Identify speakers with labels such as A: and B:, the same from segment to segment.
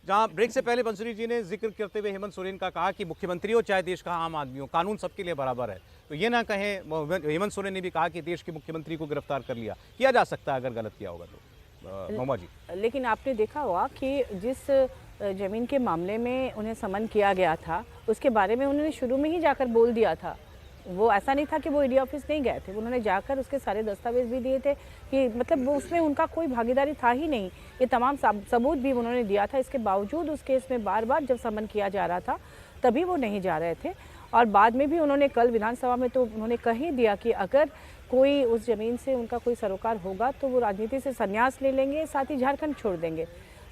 A: जहां ब्रेक से पहले बंसुरी जी ने जिक्र करते हुए हेमंत सोरेन का कहा कि मुख्यमंत्री हो चाहे देश का आम आदमी हो, कानून सबके लिए बराबर है। तो ये ना कहें, हेमंत सोरेन ने भी कहा कि देश के मुख्यमंत्री को गिरफ्तार कर लिया, किया जा सकता है अगर गलत किया होगा तो। महुआ जी,
B: लेकिन आपने देखा होगा कि जिस ज़मीन के मामले में उन्हें समन किया गया था, उसके बारे में उन्होंने शुरू में ही जाकर बोल दिया था। वो ऐसा नहीं था कि वो ईडी ऑफिस नहीं गए थे, उन्होंने जाकर उसके सारे दस्तावेज भी दिए थे कि मतलब वो उसमें उनका कोई भागीदारी था ही नहीं। ये तमाम सबूत भी उन्होंने दिया था। इसके बावजूद उस केस में बार बार जब समन किया जा रहा था तभी वो नहीं जा रहे थे। और बाद में भी उन्होंने कल विधानसभा में तो उन्होंने कह ही दिया कि अगर कोई उस ज़मीन से उनका कोई सरोकार होगा तो वो राजनीति से संन्यास ले लेंगे, साथ ही झारखंड छोड़ देंगे।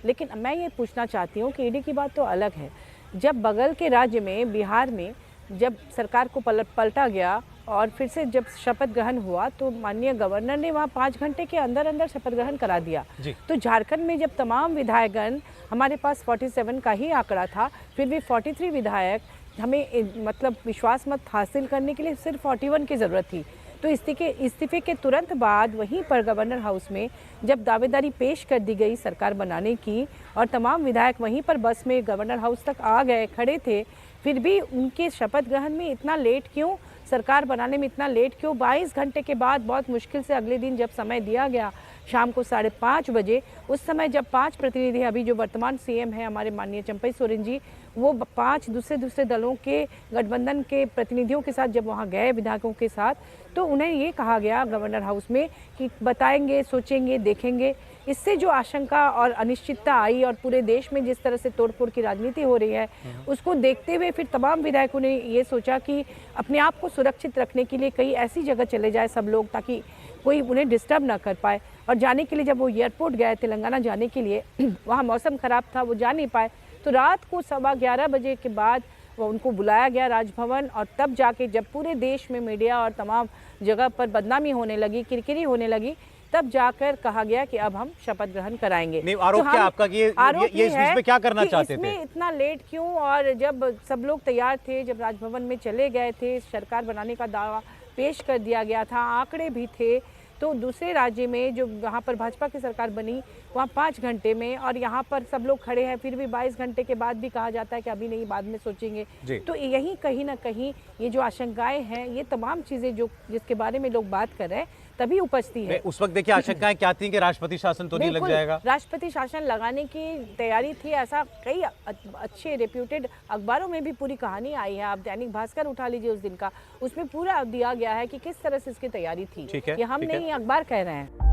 B: लेकिन मैं ये पूछना चाहती हूँ कि ईडी की बात तो अलग है। जब बगल के राज्य में बिहार में जब सरकार को पलटा गया और फिर से जब शपथ ग्रहण हुआ तो माननीय गवर्नर ने वहाँ 5 घंटे के अंदर अंदर शपथ ग्रहण करा दिया। तो झारखंड में जब तमाम विधायकगण, हमारे पास 47 का ही आंकड़ा था, फिर भी 43 विधायक, हमें मतलब विश्वास मत हासिल करने के लिए सिर्फ 41 की ज़रूरत थी। तो इस्तीफे के तुरंत बाद वहीं पर गवर्नर हाउस में जब दावेदारी पेश कर दी गई सरकार बनाने की और तमाम विधायक वहीं पर बस में गवर्नर हाउस तक आ गए, खड़े थे, फिर भी उनके शपथ ग्रहण में इतना लेट क्यों, सरकार बनाने में इतना लेट क्यों? 22 घंटे के बाद बहुत मुश्किल से अगले दिन जब समय दिया गया शाम को 5:30 बजे, उस समय जब 5 प्रतिनिधि, अभी जो वर्तमान सीएम हैं हमारे माननीय चंपई सोरेन जी, वो 5 दूसरे दलों के गठबंधन के प्रतिनिधियों के साथ जब वहाँ गए विधायकों के साथ, तो उन्हें ये कहा गया गवर्नर हाउस में कि बताएंगे, सोचेंगे, देखेंगे। इससे जो आशंका और अनिश्चितता आई और पूरे देश में जिस तरह से तोड़फोड़ की राजनीति हो रही है, उसको देखते हुए फिर तमाम विधायकों ने ये सोचा कि अपने आप को सुरक्षित रखने के लिए कहीं ऐसी जगह चले जाए सब लोग ताकि कोई उन्हें डिस्टर्ब ना कर पाए। और जाने के लिए जब वो एयरपोर्ट गए तेलंगाना जाने के लिए, वहाँ मौसम ख़राब था, वो जा नहीं पाए, तो रात को 11:15 बजे के बाद वो उनको बुलाया गया राजभवन। और तब जाके जब पूरे देश में मीडिया और तमाम जगह पर बदनामी होने लगी, किरकिरी होने लगी, तब जाकर कहा गया कि अब हम शपथ ग्रहण कराएंगे।
A: नहीं, आरोप क्या आपका कि ये इस बीच में क्या करना चाहते थे?
B: इसमें इतना लेट क्यों? और जब सब लोग तैयार थे, जब राजभवन में चले गए थे, सरकार बनाने का दावा पेश कर दिया गया था, आंकड़े भी थे, तो दूसरे राज्य में जो वहाँ पर भाजपा की सरकार बनी वहाँ 5 घंटे में, और यहाँ पर सब लोग खड़े हैं, फिर भी 22 घंटे के बाद भी कहा जाता है कि अभी नहीं, बाद में सोचेंगे। तो यही कहीं ना कहीं ये जो आशंकाएं हैं, ये तमाम चीज़ें जो जिसके बारे में लोग बात कर रहे हैं तभी उपजती है।
A: उस वक्त देखिए आशंकाएं क्या थी कि राष्ट्रपति शासन तो नहीं लग जाएगा?
B: राष्ट्रपति शासन लगाने की तैयारी थी, ऐसा कई अच्छे रेप्यूटेड अखबारों में भी पूरी कहानी आई है। आप दैनिक भास्कर उठा लीजिए उस दिन का, उसमें पूरा दिया गया है कि किस तरह से इसकी तैयारी थी। ये हम नहीं, अखबार कह रहे हैं।